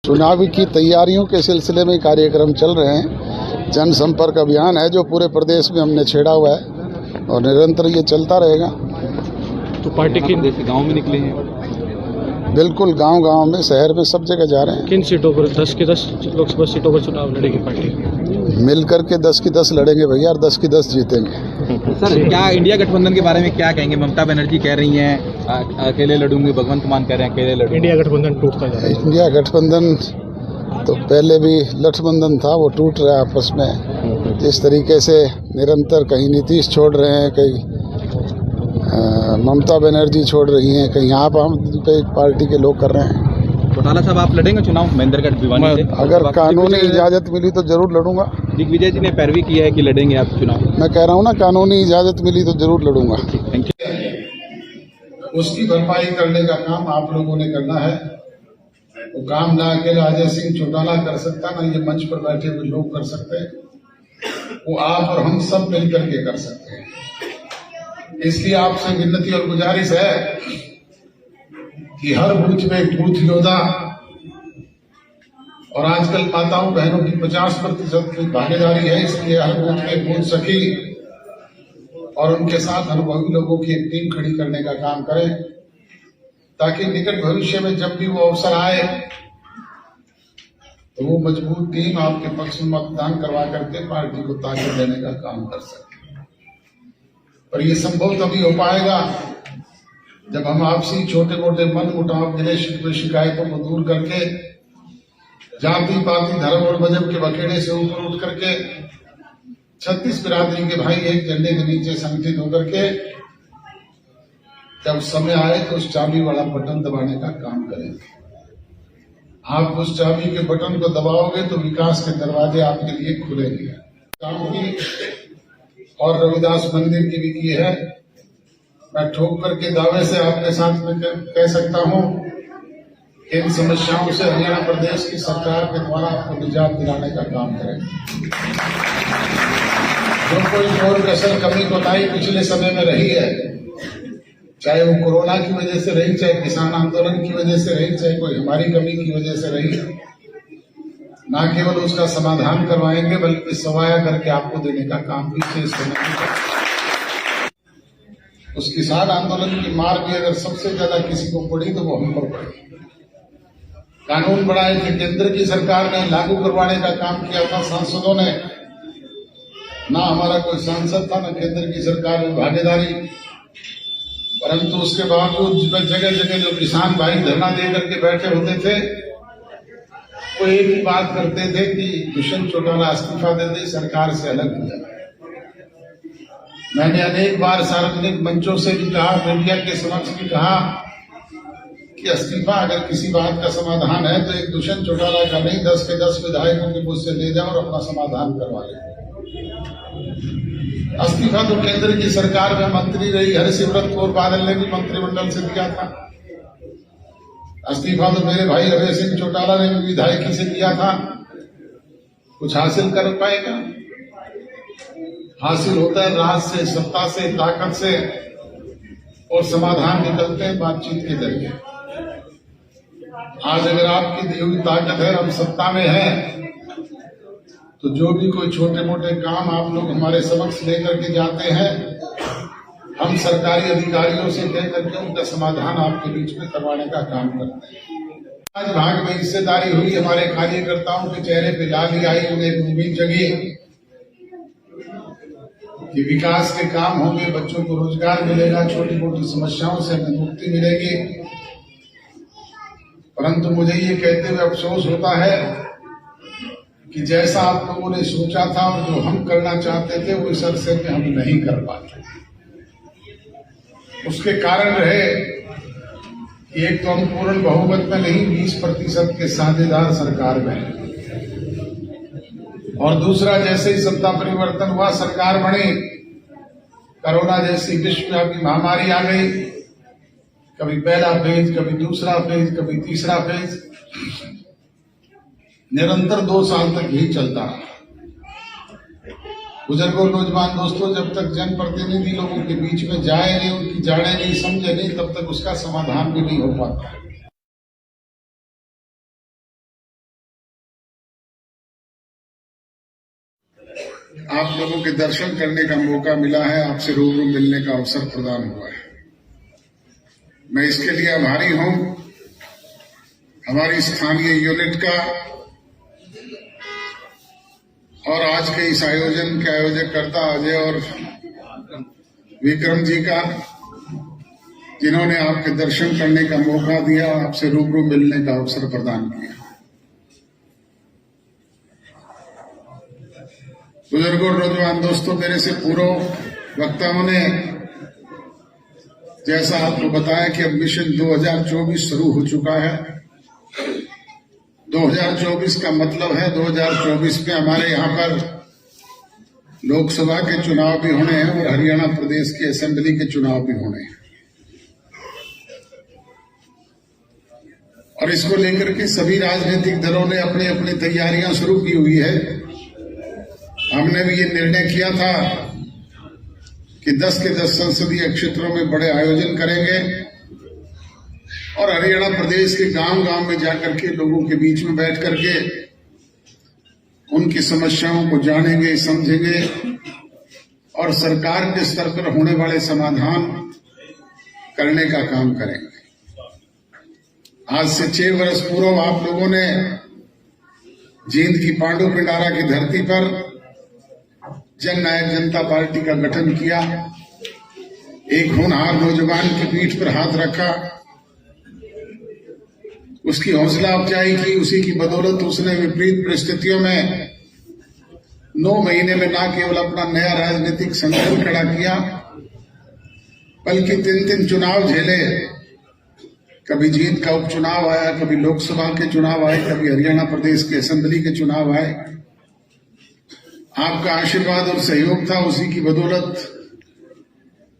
चुनाव की तैयारियों के सिलसिले में कार्यक्रम चल रहे हैं। जनसंपर्क अभियान है जो पूरे प्रदेश में हमने छेड़ा हुआ है और निरंतर ये चलता रहेगा। तो पार्टी किन गांव में निकले हैं? बिल्कुल, गांव-गांव में, शहर में, सब जगह जा रहे हैं। किन सीटों पर 10 की 10 लोकसभा सीटों पर चुनाव लड़ेगी पार्टी? मिलकर के 10 की 10 लड़ेंगे भैया, और 10 की 10 जीतेंगे। सर, क्या इंडिया गठबंधन के बारे में क्या कहेंगे? ममता बनर्जी कह रही हैं अकेले लड़ूंगे, भगवंत मान कह रहे हैं अकेले लड़ूंगे। इंडिया गठबंधन टूटता जा रहा है। इंडिया गठबंधन तो पहले भी गठबंधन था, वो टूट रहा है आपस में। जिस तरीके से निरंतर कहीं नीतीश छोड़ रहे हैं, कहीं ममता बनर्जी छोड़ रही हैं, कहीं आप हम पे पार्टी के लोग कर रहे हैं। चौटाला साहब, आप लड़ेंगे चुनाव महेंद्रगढ़ भिवानी से? अगर कानूनी इजाजत मिली तो जरूर लड़ूंगा। दिग्विजय जी ने पैरवी की है कि लड़ेंगे आप चुनाव? मैं कह रहा हूँ ना, कानूनी इजाजत मिली तो जरूर लड़ूंगा। Thank you. उसकी भरपाई करने का काम आप लोगों ने करना है। वो काम ना अकेला अजय सिंह चौटाला कर सकता, ना ये मंच पर बैठे हुए लोग कर सकते हैं। वो आप और हम सब मिलकर के कर सकते हैं। इसलिए आपसे विनती और गुजारिश है कि हर बूथ में एक बूथ योद्धा, और आजकल माताओं बहनों की 50% की भागीदारी है, इसलिए हर बूथ में बूथ सखी और उनके साथ अनुभवी लोगों की एक टीम खड़ी करने का काम करें, ताकि निकट भविष्य में जब भी वो अवसर आए तो वो मजबूत टीम आपके पक्ष में मतदान करवा करके पार्टी को ताकत देने का काम कर सके। पर ये संभव तभी हो पाएगा जब हम आपसी छोटे मोटे मन मुटाव, गिले शिकवे, शिकायतों को दूर करके, जाति पाति धर्म और मजहब के बखेड़े से ऊपर उठ करके 36 बिरादरी के भाई एक झंडे के नीचे संगठित होकर के जब समय आए तो उस चाबी वाला बटन दबाने का काम करेंगे। आप उस चाबी के बटन को दबाओगे तो विकास के दरवाजे आपके लिए खुलेंगे। काम की और रविदास मंदिर की भी की है। मैं ठोक करके दावे से आपके साथ में कह सकता हूं कि इन समस्याओं से हरियाणा प्रदेश की सरकार के द्वारा आपको निजात दिलाने का काम करेंगे। जो कोई और कसर कमी कोताही पिछले समय में रही है, चाहे वो कोरोना की वजह से रही, चाहे किसान आंदोलन की वजह से रही, चाहे कोई हमारी कमी की वजह से रही, ना केवल उसका समाधान करवाएंगे बल्कि सवाया करके आपको देने का काम भी शेष होना। उस किसान आंदोलन की मार भी अगर सबसे ज्यादा किसी को पड़ी तो वो हम पर पड़ी। कानून बनाए थे केंद्र की सरकार ने, लागू करवाने का काम किया था सांसदों ने। ना हमारा कोई सांसद था, ना केंद्र की सरकार में भागीदारी, परंतु उसके बावजूद जगह जगह जो किसान भाई धरना दे करके बैठे होते थे, वो एक ही बात करते थे कि दुष्यंत चौटाला इस्तीफा दे दे, सरकार से अलग हो जाए। मैंने अनेक बार सार्वजनिक मंचों से भी कहा, मीडिया के समक्ष भी कहा कि इस्तीफा अगर किसी बात का समाधान है तो एक दुष्यंत चौटाला का नहीं, 10 के 10 विधायकों के मुझसे ले जाओ और अपना समाधान करवा ले। इस्तीफा तो केंद्र की सरकार में मंत्री रही हरसिमरत कौर बादल ने भी मंत्रिमंडल से दिया था। इस्तीफा तो मेरे भाई अभय सिंह चौटाला ने भी विधायकी से दिया था। कुछ हासिल कर पाएगा? हासिल होता है राज से, सत्ता से, ताकत से, और समाधान निकलते हैं बातचीत के जरिए। आज अगर आपकी दी हुई ताकत है, हम सत्ता में हैं, तो जो भी कोई छोटे मोटे काम आप लोग हमारे समक्ष लेकर के जाते हैं, हम सरकारी अधिकारियों से कह करके उनका समाधान आपके बीच में करवाने का काम करते हैं। आज भाग में हिस्सेदारी हुई, हमारे कार्यकर्ताओं के चेहरे पे लाली आई, उन्हें एक उम्मीद जगी कि विकास के काम होंगे, बच्चों को रोजगार मिलेगा, छोटी मोटी समस्याओं से हमें मुक्ति मिलेगी। परंतु मुझे ये कहते हुए अफसोस होता है कि जैसा आप लोगों ने सोचा था और जो हम करना चाहते थे वो इस अरसे में हम नहीं कर पाते। उसके कारण रहे कि एक तो हम पूर्ण बहुमत में नहीं, 20% के साझेदार सरकार में हैं, और दूसरा जैसे ही सत्ता परिवर्तन हुआ, सरकार बनी, कोरोना जैसी विश्वव्यापी महामारी आ गई। कभी पहला फेज, कभी दूसरा फेज, कभी तीसरा फेज, निरंतर 2 साल तक यही चलता रहा। बुजुर्गों, नौजवान दोस्तों, जब तक जनप्रतिनिधि लोगों के बीच में जाए नहीं, उनकी जाने नहीं, समझे नहीं, तब तक उसका समाधान भी नहीं हो पाता। आप लोगों के दर्शन करने का मौका मिला है, आपसे रूबरू मिलने का अवसर प्रदान हुआ है। मैं इसके लिए आभारी हूं हमारी स्थानीय यूनिट का और आज के इस आयोजन के आयोजकर्ता अजय और विक्रम जी का, जिन्होंने आपके दर्शन करने का मौका दिया, आपसे रूबरू मिलने का अवसर प्रदान किया। बुजुर्गों, नौजवान दोस्तों, मेरे से पूर्व वक्ताओं ने जैसा आपको बताया कि अब मिशन 2024 शुरू हो चुका है। 2024 का मतलब है 2024 में हमारे यहाँ पर लोकसभा के चुनाव भी होने हैं और हरियाणा प्रदेश के असेंबली के चुनाव भी होने हैं। और इसको लेकर के सभी राजनीतिक दलों ने अपनी अपनी तैयारियां शुरू की हुई है। हमने भी ये निर्णय किया था कि 10 के 10 संसदीय क्षेत्रों में बड़े आयोजन करेंगे और हरियाणा प्रदेश के गांव-गांव में जाकर के लोगों के बीच में बैठ करके उनकी समस्याओं को जानेंगे, समझेंगे और सरकार के स्तर पर होने वाले समाधान करने का काम करेंगे। आज से 6 वर्ष पूर्व आप लोगों ने जींद की पांडु पिंडारा की धरती पर जन नायक जनता पार्टी का गठन किया। एक होनहार नौजवान की पीठ पर हाथ रखा, उसकी हौसला अफजाई की। उसी की बदौलत उसने विपरीत परिस्थितियों में 9 महीने में न केवल अपना नया राजनीतिक संगठन खड़ा किया, बल्कि 3 चुनाव झेले। कभी जींद का उपचुनाव आया, कभी लोकसभा के चुनाव आए, कभी हरियाणा प्रदेश के असेंबली के चुनाव आए। आपका आशीर्वाद और सहयोग था। उसी की बदौलत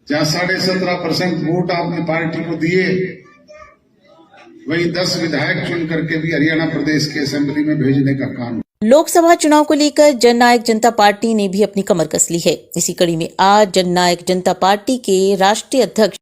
जहां 17.5% वोट आपने पार्टी को दिए, वही 10 विधायक चुन करके भी हरियाणा प्रदेश के असेंबली में भेजने का काम। लोकसभा चुनाव को लेकर जन नायक जनता पार्टी ने भी अपनी कमर कस ली है। इसी कड़ी में आज जन नायक जनता पार्टी के राष्ट्रीय अध्यक्ष